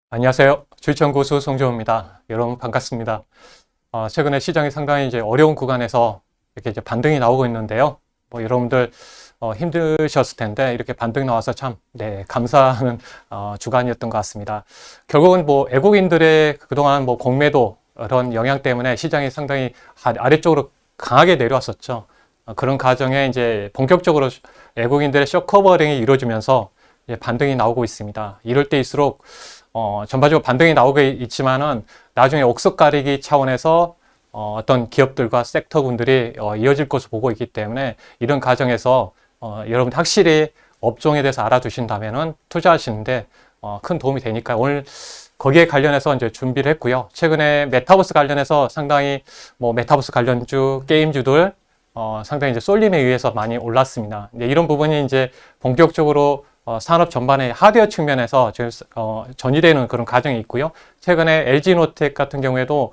안녕하세요. 주식청 고수 송정호입니다. 여러분 반갑습니다. 최근에 시장이 상당히 이제 어려운 구간에서 이렇게 이제 반등이 나오고 있는데요. 여러분들 힘드셨을 텐데 이렇게 반등이 나와서 참 감사하는 주간이었던 것 같습니다. 결국은 외국인들의 그동안 공매도 이런 영향 때문에 시장이 상당히 아래쪽으로 강하게 내려왔었죠. 그런 과정에 이제 본격적으로 외국인들의 숏 커버링이 이루어지면서 이제 반등이 나오고 있습니다. 이럴 때일수록 전반적으로 반등이 나오고 있지만은 나중에 옥석 가리기 차원에서 어떤 기업들과 섹터군들이 이어질 것으로 보고 있기 때문에 이런 과정에서 여러분 확실히 업종에 대해서 알아두신다면은 투자하시는데 큰 도움이 되니까 오늘 거기에 관련해서 이제 준비를 했고요. 최근에 메타버스 관련해서 상당히 메타버스 관련주 게임주들 상당히 이제 쏠림에 의해서 많이 올랐습니다. 이런 부분이 이제 본격적으로 산업 전반의 하드웨어 측면에서 지금 전이되는 그런 과정이 있고요. 최근에 LG노텍 같은 경우에도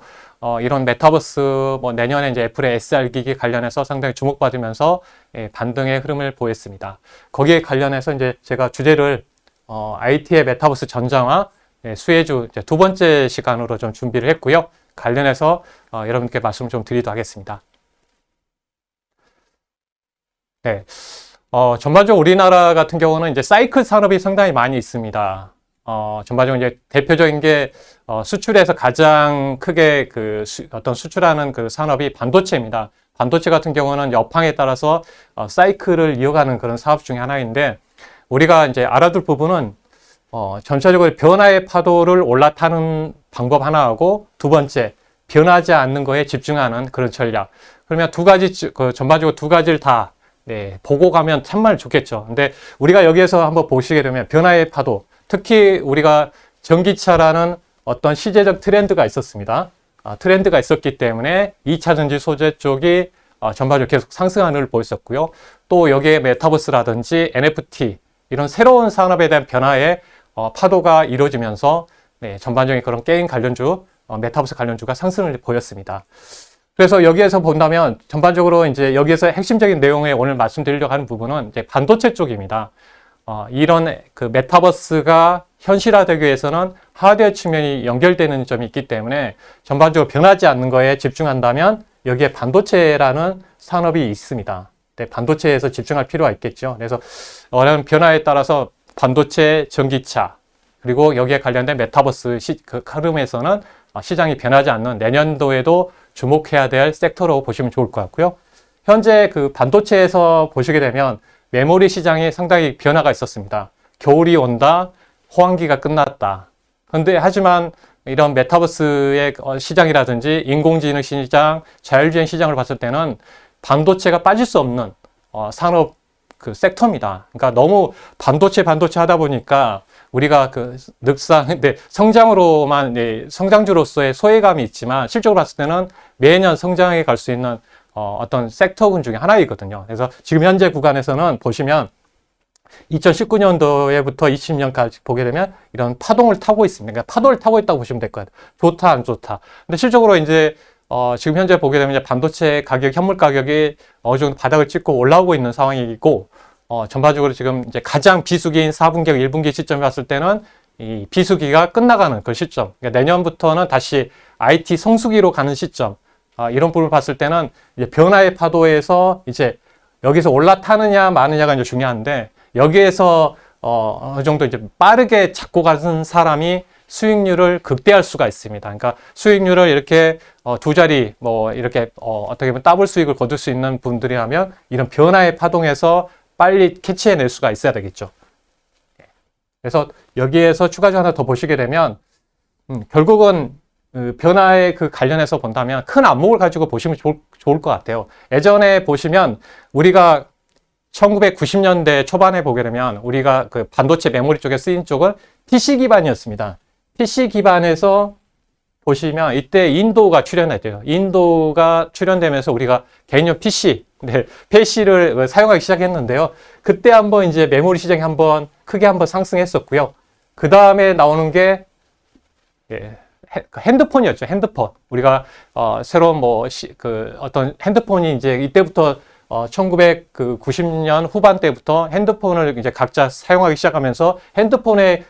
이런 메타버스 내년에 이제 애플의 SR 기기 관련해서 상당히 주목받으면서 반등의 흐름을 보였습니다. 거기에 관련해서 이제 제가 주제를 IT의 메타버스 전장화 수혜주 두 번째 시간으로 좀 준비를 했고요. 관련해서 여러분께 말씀 좀 드리도록 하겠습니다. 네. 전반적으로 우리나라 같은 경우는 이제 사이클 산업이 상당히 많이 있습니다. 전반적으로 이제 대표적인 게, 수출에서 가장 크게 어떤 수출하는 그 산업이 반도체입니다. 반도체 같은 경우는 여팡에 따라서, 사이클을 이어가는 그런 사업 중에 하나인데, 우리가 이제 알아둘 부분은, 전체적으로 변화의 파도를 올라타는 방법 하나하고, 두 번째, 변하지 않는 거에 집중하는 그런 전략. 그러면 전반적으로 두 가지를 다 보고 가면 참말 좋겠죠. 근데 우리가 여기에서 한번 보시게 되면 변화의 파도, 특히 우리가 전기차라는 어떤 시대적 트렌드가 있었습니다. 트렌드가 있었기 때문에 2차 전지 소재 쪽이 전반적으로 계속 상승하는 걸 보였었고요. 또 여기에 메타버스라든지 NFT 이런 새로운 산업에 대한 변화의 파도가 이루어지면서 전반적인 그런 게임 관련주, 메타버스 관련주가 상승을 보였습니다. 그래서 여기에서 본다면 전반적으로 이제 여기에서 핵심적인 내용에 오늘 말씀드리려고 하는 부분은 이제 반도체 쪽입니다. 이런 그 메타버스가 현실화되기 위해서는 하드웨어 측면이 연결되는 점이 있기 때문에 전반적으로 변하지 않는 거에 집중한다면 여기에 반도체라는 산업이 있습니다. 반도체에서 집중할 필요가 있겠죠. 그래서 원하는 변화에 따라서 반도체, 전기차, 그리고 여기에 관련된 메타버스 그 흐름에서는 시장이 변하지 않는 내년도에도 주목해야 될 섹터로 보시면 좋을 것 같고요. 현재 그 반도체에서 보시게 되면 메모리 시장이 상당히 변화가 있었습니다. 겨울이 온다, 호황기가 끝났다. 그런데 하지만 이런 메타버스의 시장이라든지 인공지능 시장, 자율주행 시장을 봤을 때는 반도체가 빠질 수 없는 산업 그 섹터입니다. 그러니까 너무 반도체 하다 보니까 우리가 성장으로만, 성장주로서의 소외감이 있지만 실적으로 봤을 때는 매년 성장해 갈 수 있는 어떤 섹터군 중에 하나이거든요. 그래서 지금 현재 구간에서는 보시면 2019년도에부터 20년까지 보게 되면 이런 파동을 타고 있습니다. 그러니까 파도를 타고 있다고 보시면 될 것 같아요. 좋다, 안 좋다. 근데 실적으로 이제 지금 현재 보게 되면 이제 반도체 가격, 현물 가격이 어느 정도 바닥을 찍고 올라오고 있는 상황이고, 전반적으로 지금 이제 가장 비수기인 4분기하고 1분기 시점에 봤을 때는 이 비수기가 끝나가는 그 시점. 그러니까 내년부터는 다시 IT 성수기로 가는 시점. 이런 부분을 봤을 때는 이제 변화의 파도에서 이제 여기서 올라타느냐 마느냐가 이제 중요한데 여기에서 어느 정도 이제 빠르게 잡고 가는 사람이 수익률을 극대화할 수가 있습니다. 그러니까 수익률을 이렇게 두 자리 이렇게 어떻게 보면 더블 수익을 거둘 수 있는 분들이라면 이런 변화의 파동에서 빨리 캐치해낼 수가 있어야 되겠죠. 그래서 여기에서 추가적으로 하나 더 보시게 되면 결국은 변화에 관련해서 본다면 큰 안목을 가지고 보시면 좋을 것 같아요. 예전에 보시면 우리가 1990년대 초반에 보게 되면 우리가 그 반도체 메모리 쪽에 쓰인 쪽은 PC 기반이었습니다. PC 기반에서 보시면 이때 인도가 출연했대요. 인도가 출연되면서 우리가 개인용 PC를 사용하기 시작했는데요. 그때 한번 이제 메모리 시장이 크게 한번 상승했었고요. 그 다음에 나오는 게 핸드폰이었죠. 핸드폰. 우리가 새로운 어떤 핸드폰이 이제 이때부터 1990년 후반 때부터 핸드폰을 이제 각자 사용하기 시작하면서 핸드폰에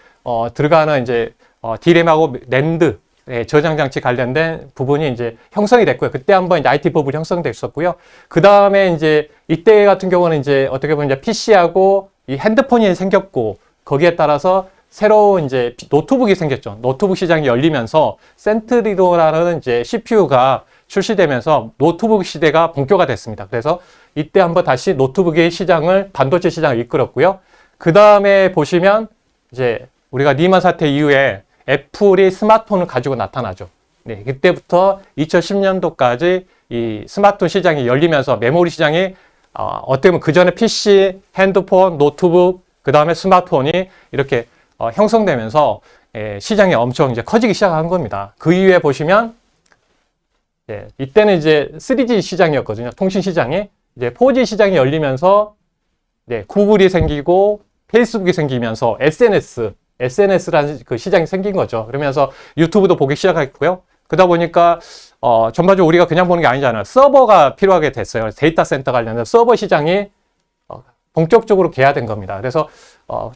들어가는 이제 D램하고 낸드 저장 장치 관련된 부분이 이제 형성이 됐고요. 그때 한번 이제 IT 버블이 형성됐었고요. 그 다음에 이제 이때 같은 경우는 이제 어떻게 보면 이제 PC하고 이 핸드폰이 생겼고 거기에 따라서 새로운 이제 노트북이 생겼죠. 노트북 시장이 열리면서 센트리도라는 이제 CPU가 출시되면서 노트북 시대가 본격화됐습니다. 그래서 이때 한번 다시 노트북의 시장을 반도체 시장을 이끌었고요. 그 다음에 보시면 이제 우리가 리만 사태 이후에 애플이 스마트폰을 가지고 나타나죠. 네, 그때부터 2010년도까지 이 스마트폰 시장이 열리면서 메모리 시장이 어떻게 보면 그 전에 PC, 핸드폰, 노트북, 그 다음에 스마트폰이 이렇게 형성되면서 시장이 엄청 이제 커지기 시작한 겁니다. 그 이후에 보시면 이때는 이제 3G 시장이었거든요. 통신 시장이 이제 4G 시장이 열리면서 구글이 생기고 페이스북이 생기면서 SNS라는 그 시장이 생긴 거죠. 그러면서 유튜브도 보기 시작했고요. 그러다 보니까 전반적으로 우리가 그냥 보는 게 아니잖아요. 서버가 필요하게 됐어요. 데이터 센터 관련된 서버 시장이 본격적으로 개화된 겁니다. 그래서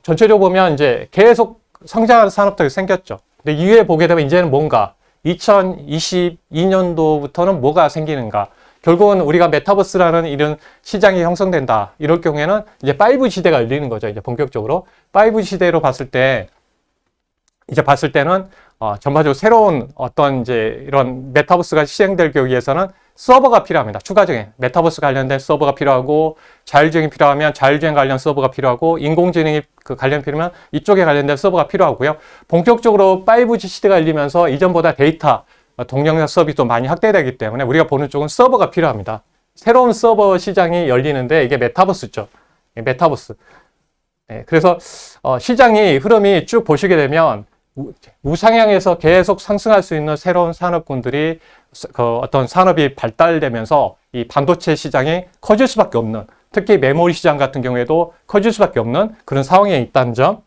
전체적으로 보면 이제 계속 성장하는 산업들이 생겼죠. 근데 이후에 보게 되면 이제는 뭔가 2022년도부터는 뭐가 생기는가? 결국은 우리가 메타버스라는 이런 시장이 형성된다. 이럴 경우에는 이제 5G 시대가 열리는 거죠. 이제 본격적으로 5G 시대로 봤을 때는 전반적으로 새로운 어떤 이제 이런 메타버스가 시행되기 위해서는 서버가 필요합니다. 추가적인 메타버스 관련된 서버가 필요하고 자율주행이 필요하면 자율주행 관련 서버가 필요하고 인공지능이 그 관련 필요하면 이쪽에 관련된 서버가 필요하고요. 본격적으로 5G 시대가 열리면서 이전보다 데이터 동영상 서비스도 많이 확대되기 때문에 우리가 보는 쪽은 서버가 필요합니다. 새로운 서버 시장이 열리는데 이게 메타버스죠. 메타버스. 그래서 시장이 흐름이 쭉 보시게 되면 우상향에서 계속 상승할 수 있는 새로운 산업군들이 어떤 산업이 발달되면서 이 반도체 시장이 커질 수밖에 없는, 특히 메모리 시장 같은 경우에도 커질 수밖에 없는 그런 상황에 있다는 점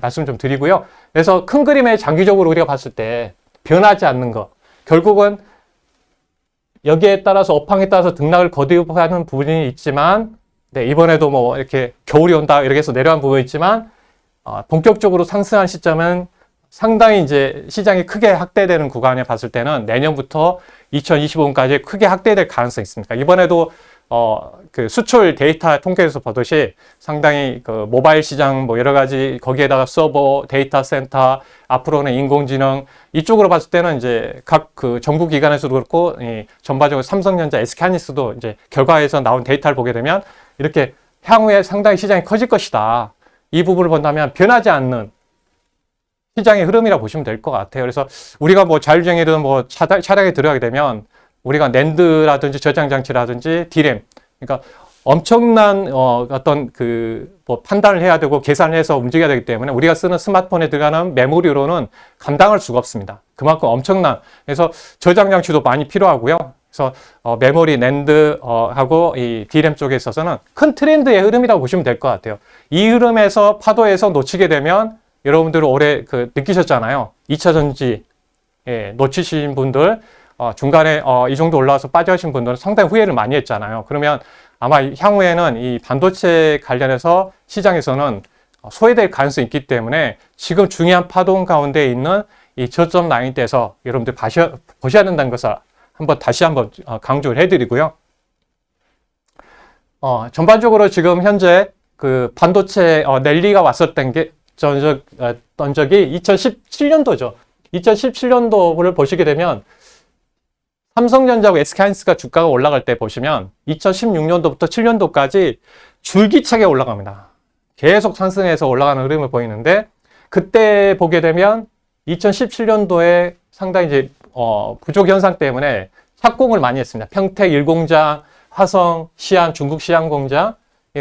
말씀 좀 드리고요. 그래서 큰 그림에 장기적으로 우리가 봤을 때 변하지 않는 것, 결국은 여기에 따라서 업황에 따라서 등락을 거듭하는 부분이 있지만 이번에도 뭐 이렇게 겨울이 온다 이렇게 해서 내려간 부분이 있지만 본격적으로 상승한 시점은 상당히 이제 시장이 크게 확대되는 구간에 봤을 때는 내년부터 2025년까지 크게 확대될 가능성이 있습니다. 이번에도 그 수출 데이터 통계에서 보듯이 상당히 그 모바일 시장 뭐 여러 가지 거기에다가 서버, 데이터 센터, 앞으로는 인공지능 이쪽으로 봤을 때는 이제 각 그 정부 기관에서도 그렇고 전반적으로 삼성전자, SK하이닉스도 이제 결과에서 나온 데이터를 보게 되면 이렇게 향후에 상당히 시장이 커질 것이다. 이 부분을 본다면 변하지 않는 시장의 흐름이라 보시면 될 것 같아요. 그래서 우리가 뭐 자율주행이든 뭐 차량에 들어가게 되면 우리가 낸드라든지 저장 장치라든지 D램, 그러니까 엄청난 어떤 그 뭐 판단을 해야 되고 계산을 해서 움직여야 되기 때문에 우리가 쓰는 스마트폰에 들어가는 메모리로는 감당할 수가 없습니다. 그만큼 엄청난, 그래서 저장 장치도 많이 필요하고요. 그래서 메모리, 낸드 하고 이 D램 쪽에 있어서는 큰 트렌드의 흐름이라고 보시면 될 것 같아요. 이 흐름에서 파도에서 놓치게 되면 여러분들 올해 그 느끼셨잖아요. 2차 전지 놓치신 분들 중간에 이 정도 올라와서 빠져신 분들은 상당히 후회를 많이 했잖아요. 그러면 아마 향후에는 이 반도체 관련해서 시장에서는 소외될 가능성이 있기 때문에 지금 중요한 파동 가운데 있는 이 저점 라인대에서 여러분들 보셔야 된다는 것을 다시 한번 강조를 해드리고요. 전반적으로 지금 현재 그 반도체 랠리가 왔었던 적이 2017년도죠. 2017년도를 보시게 되면 삼성전자하고 SK하이닉스가 주가가 올라갈 때 보시면 2016년도부터 7년도까지 줄기차게 올라갑니다. 계속 상승해서 올라가는 흐름을 보이는데 그때 보게 되면 2017년도에 상당히 이제 부족 현상 때문에 착공을 많이 했습니다. 평택 1공장, 화성, 시안, 중국 시안 공장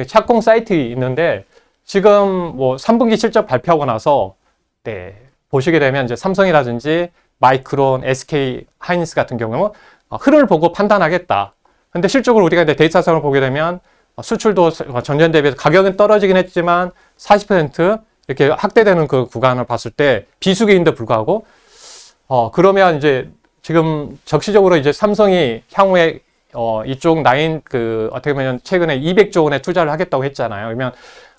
착공 사이트 있는데 지금 뭐 3분기 실적 발표하고 나서 보시게 되면 이제 삼성이라든지 마이크론, SK 하이닉스 같은 경우는 흐름을 보고 판단하겠다. 근데 실적으로 우리가 이제 데이터상을 보게 되면 수출도 전년 대비해서 가격은 떨어지긴 했지만 40% 이렇게 확대되는 그 구간을 봤을 때 비수기인데 불구하고 그러면 이제 지금 적시적으로 이제 삼성이 향후에 이쪽 라인 그 어떻게 보면 최근에 200조 원의 투자를 하겠다고 했잖아요. 그러면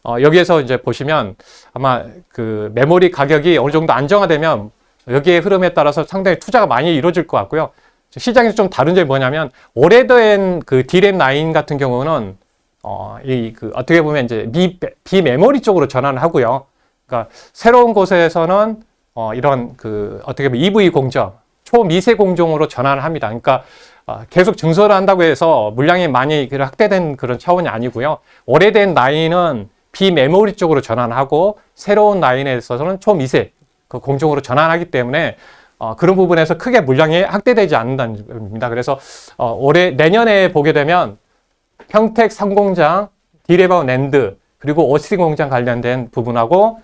여기에서 이제 보시면 아마 그 메모리 가격이 어느 정도 안정화되면 여기에 흐름에 따라서 상당히 투자가 많이 이루어질 것 같고요. 시장에서 좀 다른 점이 뭐냐면 오래된 그 D램 라인 같은 경우는 어떻게 보면 이제 비메모리 쪽으로 전환을 하고요. 그러니까 새로운 곳에서는 이런 어떻게 보면 EV 공정, 초미세 공정으로 전환을 합니다. 그러니까 계속 증설을 한다고 해서 물량이 많이 확대된 그런 차원이 아니고요. 오래된 라인은 비메모리 쪽으로 전환하고 새로운 라인에 있어서는 초미세 그 공정으로 전환하기 때문에 그런 부분에서 크게 물량이 확대되지 않는다는 겁니다. 그래서 내년에 보게 되면 평택 상공장, D램하고 낸드, 그리고 OC 공장 관련된 부분하고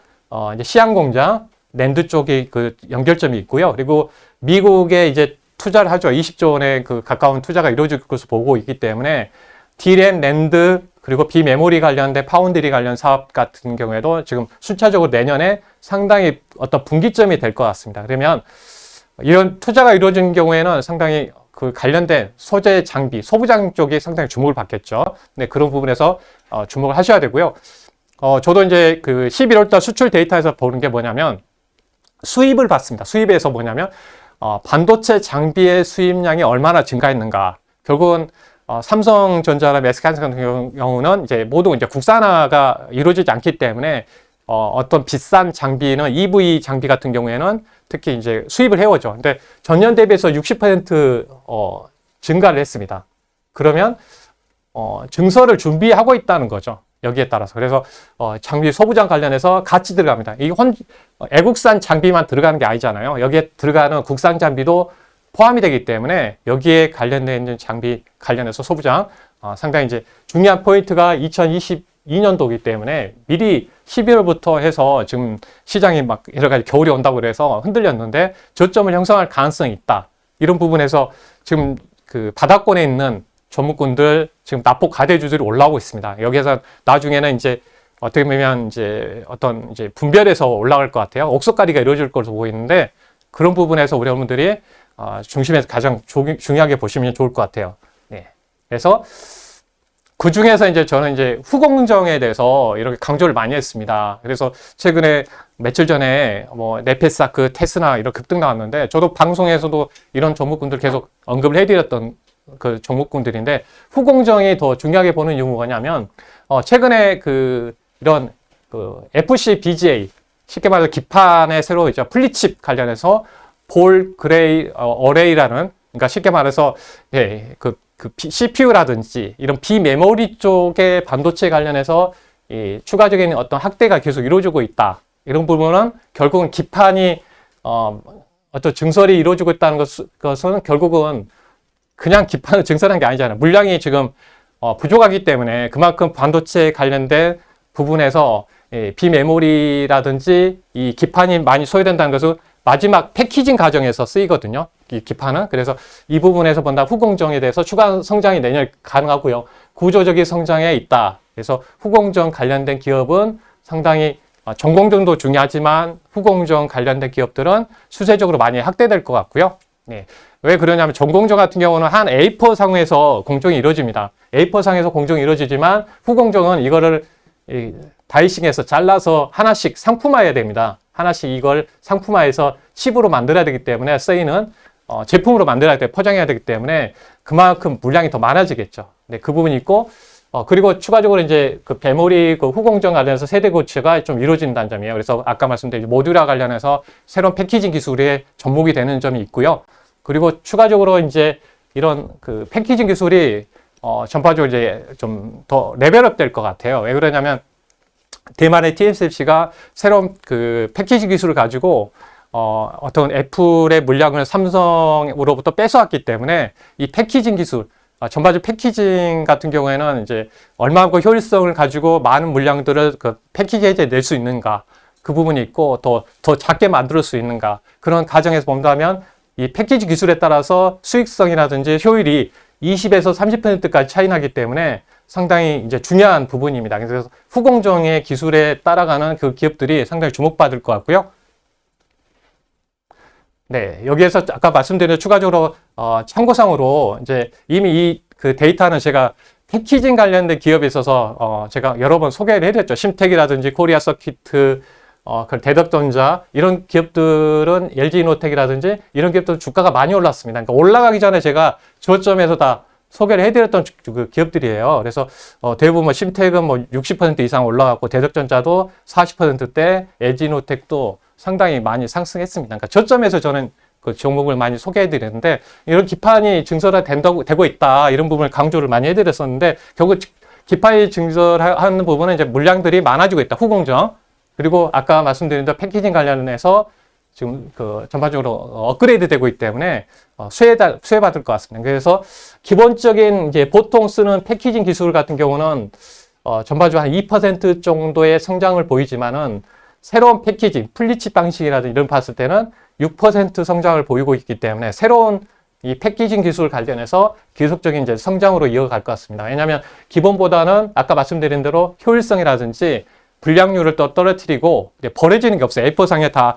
이제 시안 공장, 낸드 쪽이 그 연결점이 있고요. 그리고 미국에 이제 투자를 하죠. 20조 원의 그 가까운 투자가 이루어질 것으로 보고 있기 때문에 D램, 낸드, 그리고 비메모리 관련된 파운드리 관련 사업 같은 경우에도 지금 순차적으로 내년에 상당히 어떤 분기점이 될 것 같습니다. 그러면 이런 투자가 이루어진 경우에는 상당히 그 관련된 소재 장비, 소부장 쪽이 상당히 주목을 받겠죠. 네, 그런 부분에서 주목을 하셔야 되고요. 저도 이제 그 11월달 수출 데이터에서 보는 게 뭐냐면 수입을 봤습니다. 수입에서 뭐냐면 반도체 장비의 수입량이 얼마나 증가했는가. 결국은 삼성전자나 SK 같은 경우는 이제 모두 이제 국산화가 이루어지지 않기 때문에 어떤 비싼 장비는 EV 장비 같은 경우에는 특히 이제 수입을 해오죠. 근데 전년 대비해서 60% 증가를 했습니다. 그러면 증설을 준비하고 있다는 거죠. 여기에 따라서. 그래서 장비 소부장 관련해서 같이 들어갑니다. 이 애국산 장비만 들어가는 게 아니잖아요. 여기에 들어가는 국산 장비도 포함이 되기 때문에 여기에 관련된 있는 장비 관련해서 소부장 상당히 이제 중요한 포인트가 2022년도이기 때문에 미리 11월부터 해서 지금 시장이 막 여러 가지 겨울이 온다고 그래서 흔들렸는데 저점을 형성할 가능성이 있다. 이런 부분에서 지금 그 바닥권에 있는 전문군들 지금 납폭 가대주들이 올라오고 있습니다. 여기에서 나중에는 이제 어떻게 보면 이제 어떤 이제 분별해서 올라갈 것 같아요. 옥석가리가 이루어질 것으로 보이는데 그런 부분에서 우리 여러분들이 중심에서 가장 중요하게 보시면 좋을 것 같아요. 네. 그래서 그 중에서 이제 저는 이제 후공정에 대해서 이렇게 강조를 많이 했습니다. 그래서 최근에 며칠 전에 뭐 네페사크, 테스나 이런 급등 나왔는데 저도 방송에서도 이런 종목군들 계속 언급을 해드렸던 그 종목군들인데 후공정이 더 중요하게 보는 이유가 뭐냐면 최근에 이런 FC BGA 쉽게 말해서 기판에 새로 이제 플리칩 관련해서 볼 그레이 어레이라는 그러니까 쉽게 말해서 CPU라든지 이런 비메모리 쪽의 반도체 관련해서 추가적인 어떤 확대가 계속 이루어지고 있다. 이런 부분은 결국은 기판이 어떤 증설이 이루어지고 있다는 것은 결국은 그냥 기판을 증설한 게 아니잖아요. 물량이 지금 부족하기 때문에 그만큼 반도체 관련된 부분에서 비메모리라든지 이 기판이 많이 소요된다는 것은 마지막 패키징 과정에서 쓰이거든요. 이 기판은. 그래서 이 부분에서 본다 후공정에 대해서 추가 성장이 내년 가능하고요. 구조적인 성장에 있다. 그래서 후공정 관련된 기업은 상당히 전공정도 중요하지만 후공정 관련된 기업들은 수세적으로 많이 확대될 것 같고요. 네. 왜 그러냐면 전공정 같은 경우는 한 A4 상에서 공정이 이루어집니다. A4 상에서 공정이 이루어지지만 후공정은 이거를 다이싱해서 잘라서 하나씩 상품화해야 됩니다. 하나씩 이걸 상품화해서 칩으로 만들어야 되기 때문에 쓰이는 제품으로 만들어야 돼 포장해야 되기 때문에 그만큼 물량이 더 많아지겠죠. 네, 그 부분이 있고 그리고 추가적으로 이제 그 메모리 그 후공정 관련해서 세대 교체가 좀 이루어진다는 점이에요. 그래서 아까 말씀드린 모듈화 관련해서 새로운 패키징 기술에 접목이 되는 점이 있고요. 그리고 추가적으로 이제 이런 그 패키징 기술이 전반적으로 이제 좀 더 레벨업 될 것 같아요. 왜 그러냐면 대만의 TSMC가 새로운 그 패키징 기술을 가지고 어떤 애플의 물량을 삼성으로부터 뺏어왔기 때문에 이 패키징 기술, 전반적 패키징 같은 경우에는 이제 얼마만큼 효율성을 가지고 많은 물량들을 그 패키지에 낼 수 있는가 그 부분이 있고 더 작게 만들 수 있는가 그런 과정에서 본다면 이 패키지 기술에 따라서 수익성이라든지 효율이 20에서 30%까지 차이 나기 때문에 상당히 이제 중요한 부분입니다. 그래서 후공정의 기술에 따라가는 그 기업들이 상당히 주목받을 것 같고요. 네, 여기에서 아까 말씀드린 추가적으로 참고상으로 이제 이미 이 그 데이터는 제가 패키징 관련된 기업에 있어서 제가 여러 번 소개를 해드렸죠. 심텍이라든지 코리아 서키트, 그 대덕전자 이런 기업들은 LG이노텍이라든지 이런 기업들 주가가 많이 올랐습니다. 그러니까 올라가기 전에 제가 저점에서 다 소개를 해드렸던 그 기업들이에요. 그래서 대부분 뭐 심텍은 뭐 60% 이상 올라갔고 대덕전자도 40%대, LG이노텍도 상당히 많이 상승했습니다. 그러니까 저점에서 저는 그 종목을 많이 소개해드렸는데 이런 기판이 되고 있다 이런 부분을 강조를 많이 해드렸었는데 결국 기판이 증설하는 부분은 이제 물량들이 많아지고 있다. 후공정 그리고 아까 말씀드린 대로 패키징 관련해서 지금 그 전반적으로 업그레이드 되고 있기 때문에 수혜받을 것 같습니다. 그래서 기본적인 이제 보통 쓰는 패키징 기술 같은 경우는 전반적으로 한 2% 정도의 성장을 보이지만은 새로운 패키징, 플리칩 방식이라든지 이런 봤을 때는 6% 성장을 보이고 있기 때문에 새로운 이 패키징 기술 관련해서 계속적인 이제 성장으로 이어갈 것 같습니다. 왜냐하면 기본보다는 아까 말씀드린 대로 효율성이라든지 불량률을 또 떨어뜨리고 이제 버려지는 게 없어요. A4상에 다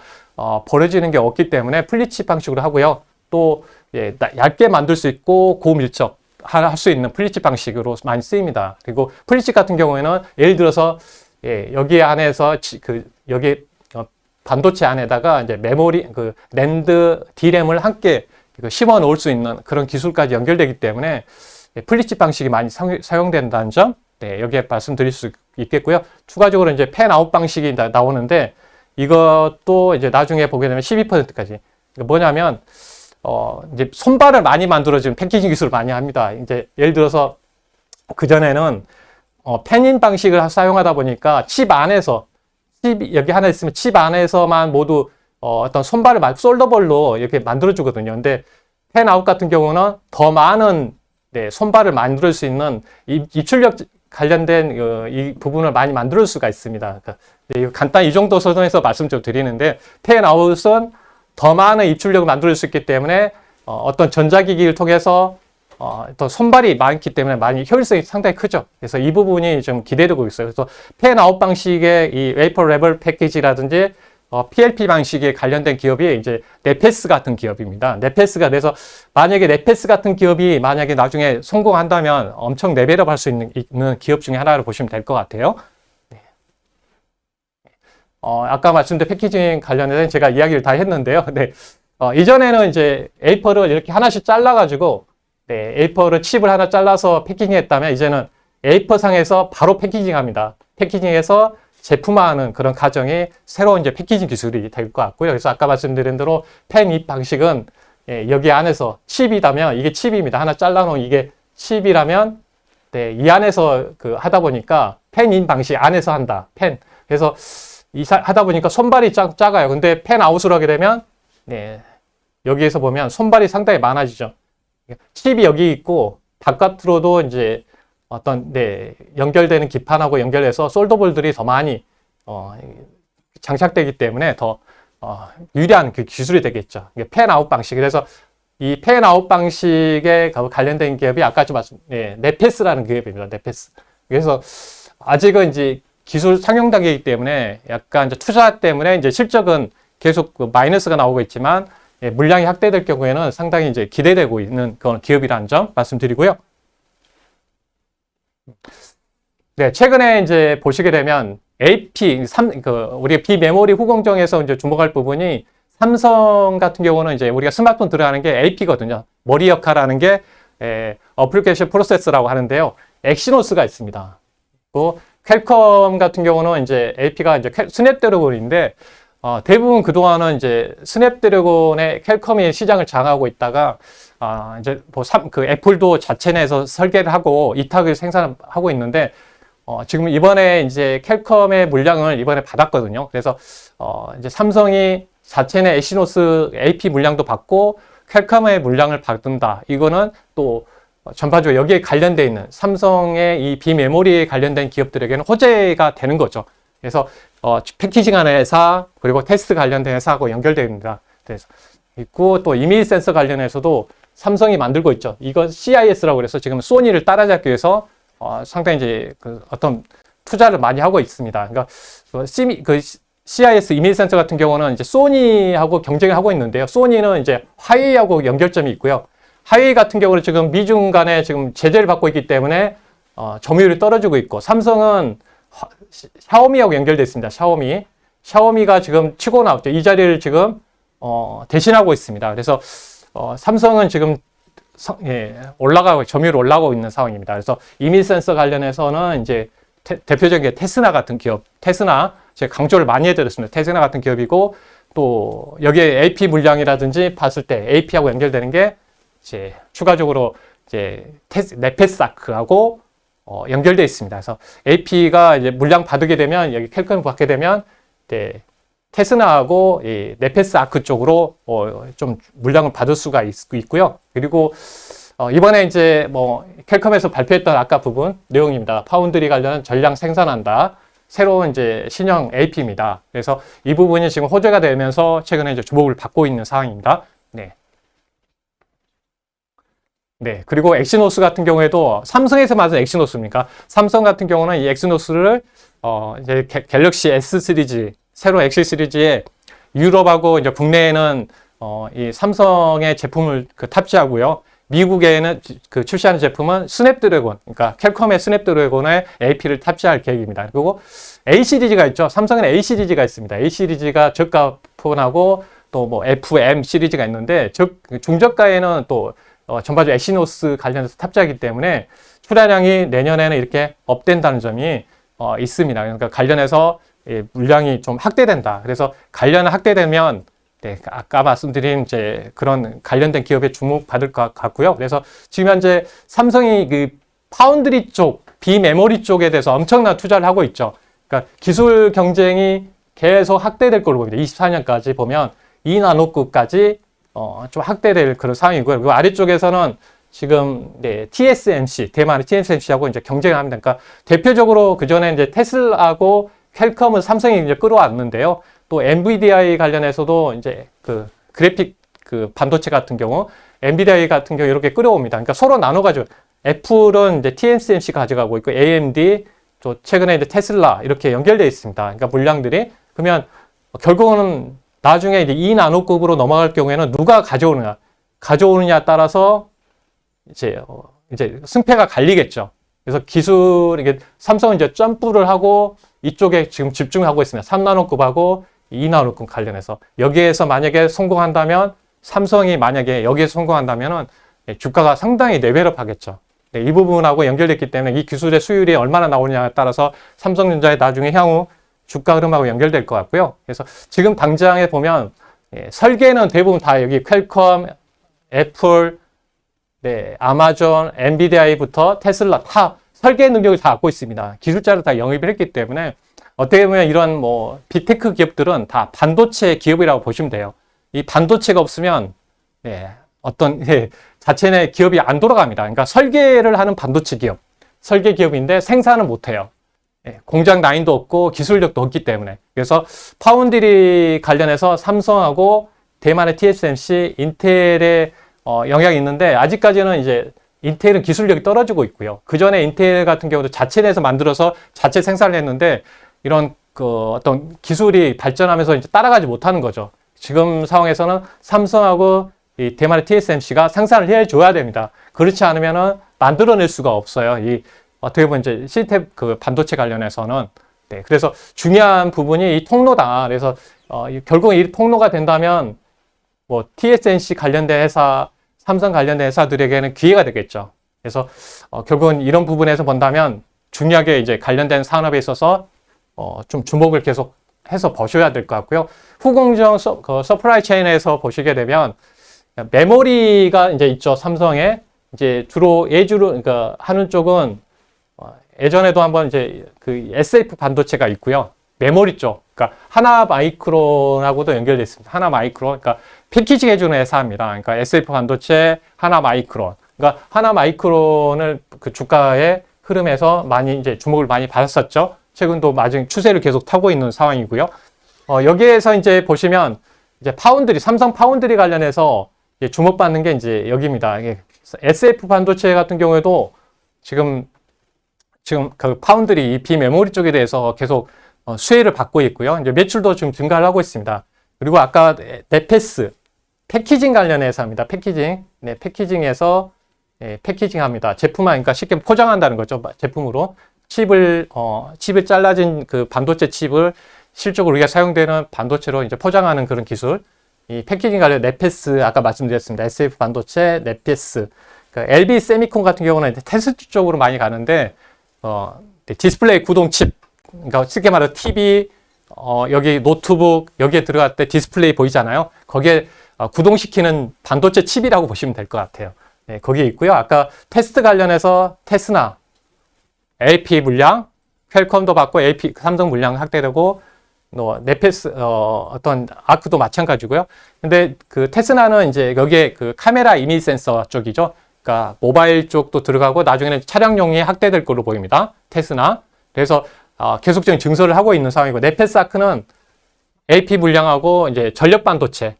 버려지는 게 없기 때문에 플리칩 방식으로 하고요. 또 얇게 만들 수 있고 고밀접 할 수 있는 플리칩 방식으로 많이 쓰입니다. 그리고 플리칩 같은 경우에는 예를 들어서 여기 안에서 여기 반도체 안에다가 이제 메모리 랜드 D램을 함께 심어 놓을 수 있는 그런 기술까지 연결되기 때문에 플리칩 방식이 많이 사용된다는 점 여기에 말씀드릴 수 있겠고요. 추가적으로 이제 팬아웃 방식이 나오는데 이것도 이제 나중에 보게 되면 12%까지 뭐냐면 이제 손발을 많이 만들어지는 패키징 기술을 많이 합니다. 이제 예를 들어서 그전에는 펜인 방식을 사용하다 보니까 칩 안에서 여기 하나 있으면 칩 안에서만 모두 어떤 손발을 솔더볼로 이렇게 만들어주거든요. 근데 펜아웃 같은 경우는 더 많은 손발을 만들 수 있는 입출력 관련된 이 부분을 많이 만들 수가 있습니다. 그러니까 간단히 이 정도 선에서 말씀 좀 드리는데 펜아웃은 더 많은 입출력을 만들 수 있기 때문에 어떤 전자기기를 통해서 또 손발이 많기 때문에 많이 효율성이 상당히 크죠. 그래서 이 부분이 좀 기대되고 있어요. 그래서 펜아웃 방식의 이 웨이퍼 레벨 패키지라든지 PLP 방식에 관련된 기업이 이제 네페스 같은 기업입니다. 네페스가 그래서 만약에 네페스 같은 기업이 만약에 나중에 성공한다면 엄청 레벨업 할 수 있는 기업 중에 하나로 보시면 될 것 같아요. 네. 아까 말씀드린 패키징 관련해서 제가 이야기를 다 했는데요. 네. 이전에는 이제 A4를 이렇게 하나씩 잘라가지고 A4를 칩을 하나 잘라서 패키징했다면 이제는 A4 상에서 바로 패키징합니다. 패키징해서 제품화하는 그런 과정이 새로운 이제 패키징 기술이 될 것 같고요. 그래서 아까 말씀드린 대로 펜입 방식은 여기 안에서 칩이라면 이게 칩입니다. 하나 잘라놓은 이게 칩이라면 이 안에서 하다 보니까 펜인 방식 안에서 한다. 펜. 그래서 하다 보니까 손발이 작아요. 근데 펜 아웃을 하게 되면 여기에서 보면 손발이 상당히 많아지죠. 칩이 여기 있고 바깥으로도 이제 어떤 연결되는 기판하고 연결해서 솔더볼들이 더 많이 장착되기 때문에 더 유리한 그 기술이 되겠죠. 이게 펜아웃 방식. 그래서 이 펜아웃 방식에 관련된 기업이 아까 좀 네페스라는 기업입니다. 네페스. 그래서 아직은 이제 기술 상용 단계이기 때문에 약간 이제 투자 때문에 이제 실적은 계속 마이너스가 나오고 있지만 물량이 확대될 경우에는 상당히 이제 기대되고 있는 그런 기업이라는 점 말씀드리고요. 네, 최근에 이제 보시게 되면 AP, 우리가 비메모리 후공정에서 이제 주목할 부분이 삼성 같은 경우는 이제 우리가 스마트폰 들어가는 게 AP거든요. 머리 역할하는 게 어플리케이션 프로세스라고 하는데요. 엑시노스가 있습니다. 또 퀄컴 같은 경우는 이제 AP가 이제 스냅드래곤인데 대부분 그동안은 이제 스냅드래곤의 퀄컴이 시장을 장악하고 있다가 이제 그 애플도 자체 내에서 설계를 하고 이탁을 생산하고 있는데 지금 이번에 이제 퀄컴의 물량을 이번에 받았거든요. 그래서 이제 삼성이 자체 내 엑시노스 AP 물량도 받고 퀄컴의 물량을 받는다. 이거는 또 전반적으로 여기에 관련되어 있는 삼성의 이 비메모리에 관련된 기업들에게는 호재가 되는 거죠. 그래서 패키징하는 회사 그리고 테스트 관련된 회사하고 연결됩니다. 그래서 있고 또 이미지 센서 관련해서도 삼성이 만들고 있죠. 이거 CIS라고 그래서 지금 소니를 따라잡기 위해서 상당히 이제 어떤 투자를 많이 하고 있습니다. 그러니까 CIS 이미지 센서 같은 경우는 이제 소니하고 경쟁을 하고 있는데요. 소니는 이제 화웨이하고 연결점이 있고요. 화웨이 같은 경우는 지금 미중 간에 지금 제재를 받고 있기 때문에 점유율이 떨어지고 있고, 삼성은 샤오미하고 연결되어 있습니다. 샤오미가 지금 치고 나왔죠. 이 자리를 지금 대신하고 있습니다. 그래서 삼성은 지금 점유율 올라가고 있는 상황입니다. 그래서 이밀 센서 관련해서는 이제 대표적인 게 테스나 같은 기업, 테스나 제가 강조를 많이 해드렸습니다. 테스나 같은 기업이고, 또 여기에 AP 물량이라든지 봤을 때 AP하고 연결되는 게 이제 추가적으로 이제 네페스아크하고 연결되어 있습니다. 그래서 AP가 이제 물량 받게 되면, 여기 캘컴을 받게 되면 이제 테스나하고 이 네페스아크 쪽으로 좀 물량을 받을 수가 있고요. 그리고 이번에 이제 뭐 캘컴에서 발표했던 아까 부분 내용입니다. 파운드리 관련 전량 생산한다. 새로운 이제 신형 AP입니다. 그래서 이 부분이 지금 호재가 되면서 최근에 이제 주목을 받고 있는 상황입니다. 네. 네. 그리고 엑시노스 같은 경우에도 삼성에서 만든 엑시노스입니까? 삼성 같은 경우는 이 엑시노스를 이제 갤럭시 S 시리즈, 새로운 X 시리즈에 유럽하고 이제 국내에는 이 삼성의 제품을 탑재하고요. 미국에는 출시하는 제품은 스냅드래곤, 그러니까 캘컴의 스냅드래곤의 AP를 탑재할 계획입니다. 그리고 A 시리즈가 있죠. 삼성에는 A 시리즈가 있습니다. A 시리즈가 저가 폰하고 또 뭐 FM 시리즈가 있는데 중저가에는 또 전반적으로 엑시노스 관련해서 탑재하기 때문에 출하량이 내년에는 이렇게 업된다는 점이 있습니다. 그러니까 관련해서 물량이 좀 확대된다. 그래서 관련이 확대되면 네, 아까 말씀드린 이제 그런 관련된 기업에 주목받을 것 같고요. 그래서 지금 현재 삼성이 그 파운드리 쪽, 비메모리 쪽에 대해서 엄청난 투자를 하고 있죠. 그러니까 기술 경쟁이 계속 확대될 걸로 봅니다. 24년까지 보면 2나노급까지 좀 확대될 그런 상황이고요. 그리고 아래쪽에서는 지금 네, TSMC, 대만의 TSMC하고 이제 경쟁을 합니다. 그러니까 대표적으로 그 전에 이제 테슬라하고 퀄컴을 삼성이 이제 끌어왔는데요. 또 엔비디아 관련해서도 이제 그래픽 반도체 같은 경우, 엔비디아 같은 경우 이렇게 끌어옵니다. 그러니까 서로 나눠가지고 애플은 이제 TSMC 가져가고 있고 AMD, 또 최근에 이제 테슬라 이렇게 연결되어 있습니다. 그러니까 물량들이 그러면 결국은 나중에 이제 2나노급으로 넘어갈 경우에는 누가 가져오느냐 따라서 이제 승패가 갈리겠죠. 그래서 이게 삼성은 이제 점프를 하고 이쪽에 지금 집중하고 있습니다. 3나노급하고 2나노급 관련해서 여기에서 만약에 성공한다면 삼성이 만약에 여기에서 성공한다면은 주가가 상당히 레벨업 하겠죠. 네, 이 부분하고 연결됐기 때문에 이 기술의 수율이 얼마나 나오느냐에 따라서 삼성전자의 나중에 향후 주가 흐름하고 연결될 것 같고요. 그래서 지금 당장에 보면 설계는 대부분 다 여기 퀄컴, 애플, 네, 아마존, 엔비디아부터 테슬라 다 설계 능력을 다 갖고 있습니다. 기술자를 다 영입을 했기 때문에 어떻게 보면 이런 뭐 빅테크 기업들은 다 반도체 기업이라고 보시면 돼요. 이 반도체가 없으면 자체 기업이 안 돌아갑니다. 그러니까 설계를 하는 반도체 기업, 설계 기업인데 생산을 못 해요. 공장 라인도 없고 기술력도 없기 때문에. 그래서 파운드리 관련해서 삼성하고 대만의 TSMC, 인텔의 영향이 있는데 아직까지는 이제 인텔은 기술력이 떨어지고 있고요. 그 전에 인텔 같은 경우도 자체 내에서 만들어서 자체 생산을 했는데 이런 어떤 기술이 발전하면서 이제 따라가지 못하는 거죠. 지금 상황에서는 삼성하고 이 대만의 TSMC가 생산을 해줘야 됩니다. 그렇지 않으면은 만들어낼 수가 없어요. 이 어떻게 보면 이제 시스템 반도체 관련해서는 네, 그래서 중요한 부분이 이 통로다. 그래서 결국 이 통로가 된다면 뭐 TSMC 관련된 회사, 삼성 관련된 회사들에게는 기회가 되겠죠. 그래서 결국은 이런 부분에서 본다면 중요하게 이제 관련된 산업에 있어서 좀 주목을 계속 해서 보셔야 될 것 같고요. 후공정 서프라이 체인에서 보시게 되면 메모리가 이제 있죠. 삼성에 이제 예주로 그러니까 하는 쪽은 예전에도 한번 이제 SF 반도체가 있고요. 메모리 쪽, 그러니까 하나 마이크론하고도 연결되어 있습니다. 하나 마이크론, 그러니까 패키징 해주는 회사입니다. 그러니까 SF 반도체, 하나 마이크론. 그러니까 하나 마이크론을 주가의 흐름에서 많이 이제 주목을 많이 받았었죠. 최근도 마진 추세를 계속 타고 있는 상황이고요. 여기에서 이제 보시면 이제 파운드리, 삼성 파운드리 관련해서 이제 주목받는 게 이제 여기입니다. SF 반도체 같은 경우에도 지금 그 파운드리, 이 비메모리 쪽에 대해서 계속 수혜를 받고 있고요. 이제 매출도 지금 증가를 하고 있습니다. 그리고 아까 네페스, 패키징 관련 회사입니다. 패키징. 네, 패키징에서 패키징합니다. 제품화, 그러니까 쉽게 포장한다는 거죠. 제품으로 칩을 잘라진 그 반도체 칩을 실적으로 우리가 사용되는 반도체로 이제 포장하는 그런 기술. 이 패키징 관련 넷패스 아까 말씀드렸습니다. SF 반도체 넷패스. 그러니까 LB 세미콘 같은 경우는 이제 테스트 쪽으로 많이 가는데 디스플레이 구동 칩. 그러니까 쉽게 말해서 TV 여기 노트북 여기에 들어갈 때 디스플레이 보이잖아요. 거기에 구동시키는 반도체 칩이라고 보시면 될 것 같아요. 네, 거기에 있고요. 아까 테스트 관련해서 테스나 AP 물량, 퀄컴도 받고 AP 삼성 물량 확대되고 넷패스 어떤 아크도 마찬가지고요. 근데 그 테스나는 이제 여기에 그 카메라 이미지 센서 쪽이죠. 그러니까 모바일 쪽도 들어가고 나중에는 차량용이 확대될 걸로 보입니다. 테스나. 그래서 계속적인 증설을 하고 있는 상황이고 넷패스 아크는 AP 물량하고 이제 전력 반도체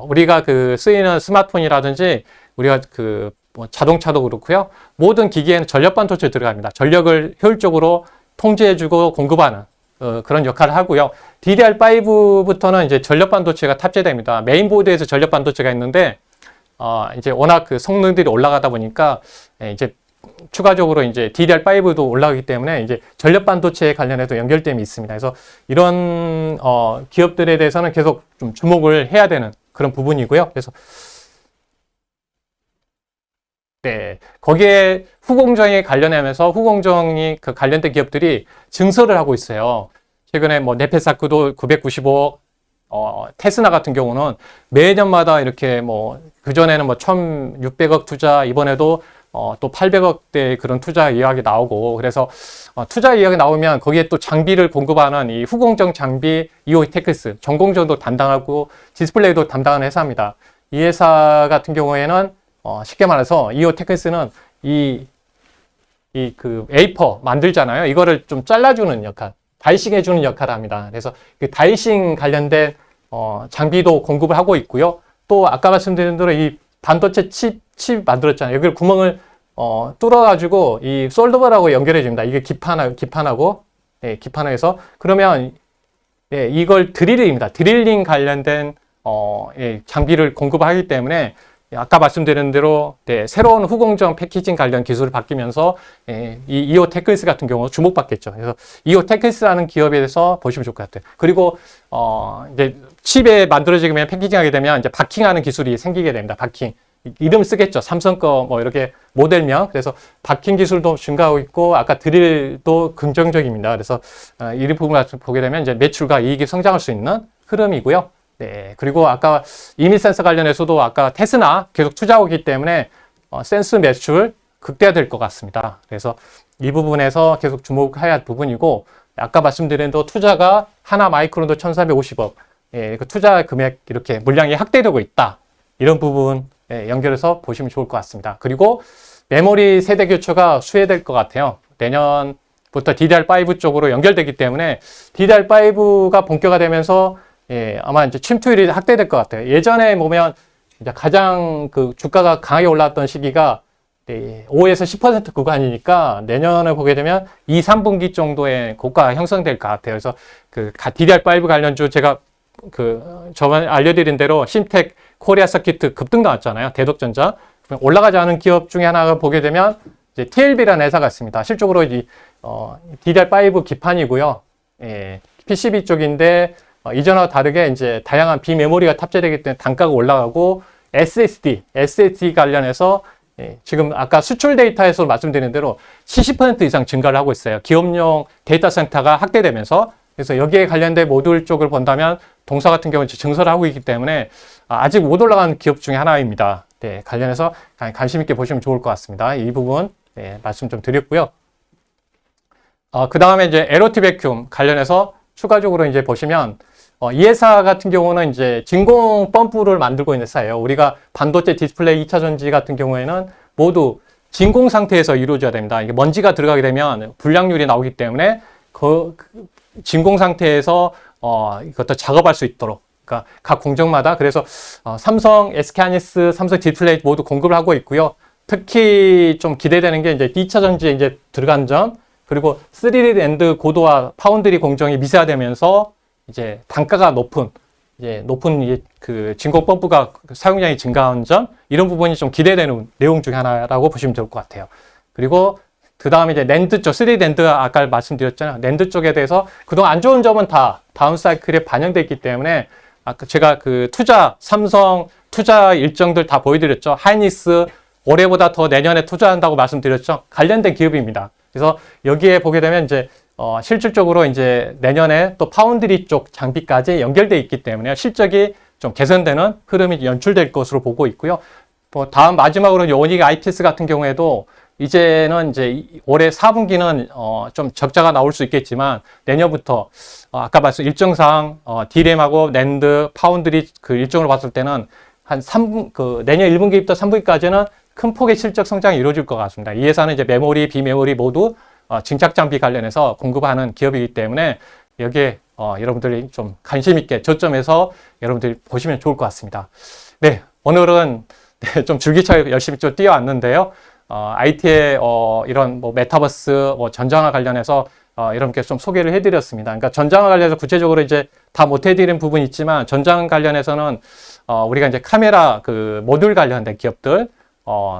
우리가 그 쓰이는 스마트폰이라든지 우리가 그 뭐 자동차도 그렇고요. 모든 기기에는 전력 반도체 들어갑니다. 전력을 효율적으로 통제해주고 공급하는 그런 역할을 하고요. DDR5부터는 이제 전력 반도체가 탑재됩니다. 메인보드에서 전력 반도체가 있는데 이제 워낙 그 성능들이 올라가다 보니까 이제 추가적으로 이제 DDR5도 올라가기 때문에 이제 전력 반도체에 관련해서 연결됨이 있습니다. 그래서 이런 기업들에 대해서는 계속 좀 주목을 해야 되는 그런 부분이고요. 그래서 네, 거기에 후공정에 관련하면서 후공정이 그 관련된 기업들이 증설을 하고 있어요. 최근에 뭐 네페사크도 995억, 테스나 같은 경우는 매년마다 이렇게 뭐 그전에는 뭐 1,600억 투자, 이번에도 또 800억대 그런 투자 이야기 나오고, 그래서 투자 이야기 나오면 거기에 또 장비를 공급하는 이 후공정 장비 이오테크스, 전공정도 담당하고 디스플레이도 담당하는 회사입니다. 이 회사 같은 경우에는 쉽게 말해서 이오테크스는 그 에이퍼 만들잖아요. 이거를 좀 잘라주는 역할, 다이싱 해주는 역할을 합니다. 그래서 그 다이싱 관련된 장비도 공급을 하고 있고요. 또 아까 말씀드린 대로 이 반도체 칩 만들었잖아요. 여기를 구멍을 뚫어가지고 이 솔더버라고 연결해 줍니다. 이게 기판하고 기판해서 그러면 이걸 드릴링입니다. 드릴링 관련된 장비를 공급하기 때문에 아까 말씀드린 대로 새로운 후공정 패키징 관련 기술을 바뀌면서 이 이오테크니스 같은 경우 주목받겠죠. 그래서 이오테크니스라는 기업에 대해서 보시면 좋을 것 같아요. 그리고 이제 칩에 만들어지면 패키징하게 되면 이제 바킹하는 기술이 생기게 됩니다. 바킹. 이름 쓰겠죠. 삼성 거 뭐 이렇게 모델명. 그래서 바킹 기술도 증가하고 있고 아까 드릴도 긍정적입니다. 그래서 이 부분을 보게 되면 이제 매출과 이익이 성장할 수 있는 흐름이고요. 네, 그리고 아까 이미 센서 관련해서도 아까 테스나 계속 투자하고 있기 때문에 센스 매출 극대화될 것 같습니다. 그래서 이 부분에서 계속 주목해야 할 부분이고 아까 말씀드린 또 투자가 하나 마이크론도 1,450억 그 투자 금액 이렇게 물량이 확대되고 있다. 이런 부분 연결해서 보시면 좋을 것 같습니다. 그리고 메모리 세대 교체가 수혜될 것 같아요. 내년부터 DDR5 쪽으로 연결되기 때문에 DDR5가 본격화되면서 아마 이제 침투율이 확대될 것 같아요. 예전에 보면 이제 가장 그 주가가 강하게 올랐던 시기가 5에서 10% 구간이니까 내년에 보게 되면 2, 3분기 정도의 고가 형성될 것 같아요. 그래서 그 DDR5 관련주 제가 저번에 알려드린 대로 심텍 코리아 서키트 급등 나왔잖아요. 대덕전자. 올라가지 않은 기업 중에 하나가 보게 되면 이제 TLB라는 회사가 있습니다. 실적으로 DDR5 기판이고요. PCB 쪽인데 이전과 다르게 이제 다양한 비메모리가 탑재되기 때문에 단가가 올라가고 SSD 관련해서 지금 아까 수출 데이터에서 말씀드린 대로 70% 이상 증가를 하고 있어요. 기업용 데이터 센터가 확대되면서 그래서 여기에 관련된 모듈 쪽을 본다면 동사 같은 경우는 증설을 하고 있기 때문에 아직 못 올라가는 기업 중에 하나입니다. 네, 관련해서 관심 있게 보시면 좋을 것 같습니다. 이 부분 말씀 좀 드렸고요. 그 다음에 이제 에로티 베큐um 관련해서 추가적으로 이제 보시면 이 회사 같은 경우는 이제 진공 펌프를 만들고 있는 회사예요. 우리가 반도체 디스플레이 2차 전지 같은 경우에는 모두 진공 상태에서 이루어져야 됩니다. 이게 먼지가 들어가게 되면 불량률이 나오기 때문에 그 진공 상태에서 이것도 작업할 수 있도록 그러니까 각 공정마다 그래서 삼성, SK하이닉스, 삼성 디스플레이 모두 공급을 하고 있고요. 특히 좀 기대되는 게 이제 2차 전지에 이제 들어간 점 그리고 3D 랜드 고도화 파운드리 공정이 미세화되면서 이제 단가가 높은 이제 높은 그 진공 펌프가 사용량이 증가한 점, 이런 부분이 좀 기대되는 내용 중에 하나라고 보시면 좋을 것 같아요. 그리고 그 다음에 이제 낸드 쪽, 3D 낸드 아까 말씀드렸잖아요. 낸드 쪽에 대해서 그동안 안 좋은 점은 다 다운 사이클에 반영되어 있기 때문에 아까 제가 그 삼성 투자 일정들 다 보여드렸죠. 하이닉스 올해보다 더 내년에 투자한다고 말씀드렸죠. 관련된 기업입니다. 그래서 여기에 보게 되면 이제 실질적으로 이제 내년에 또 파운드리 쪽 장비까지 연결되어 있기 때문에 실적이 좀 개선되는 흐름이 연출될 것으로 보고 있고요. 또 다음 마지막으로 요닉 IPS 같은 경우에도 이제는 이제 올해 4분기는 좀 적자가 나올 수 있겠지만 내년부터 아까 말씀 일정상 D램하고 낸드, 파운드리 그 일정으로 봤을 때는 한 내년 1분기부터 3분기까지는 큰 폭의 실적 성장이 이루어질 것 같습니다. 이 회사는 이제 메모리, 비메모리 모두 증착 장비 관련해서 공급하는 기업이기 때문에 여기에 여러분들이 좀 관심 있게 저점에서 여러분들이 보시면 좋을 것 같습니다. 네, 오늘은 좀 줄기차게 열심히 좀 뛰어왔는데요. IT의 이런 뭐 메타버스, 전장화 관련해서 여러분께 좀 소개를 해드렸습니다. 그러니까 전장화 관련해서 구체적으로 이제 다 못 해드린 부분이 있지만 전장 관련해서는 우리가 이제 카메라 그 모듈 관련된 기업들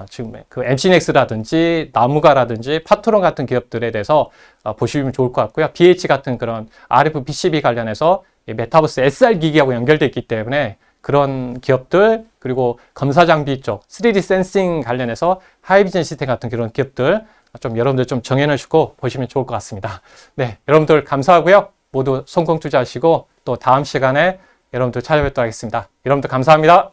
지금 그 엔시넥스라든지 나무가라든지 파트론 같은 기업들에 대해서 보시면 좋을 것 같고요. BH 같은 그런 RF PCB 관련해서 메타버스 SR 기기하고 연결되어 있기 때문에 그런 기업들, 그리고 검사 장비 쪽 3D 센싱 관련해서 하이비전 시스템 같은 그런 기업들 좀 여러분들 좀 정해놓으시고 보시면 좋을 것 같습니다. 네, 여러분들 감사하고요. 모두 성공 투자하시고 또 다음 시간에 여러분들 찾아뵙도록 하겠습니다. 여러분들 감사합니다.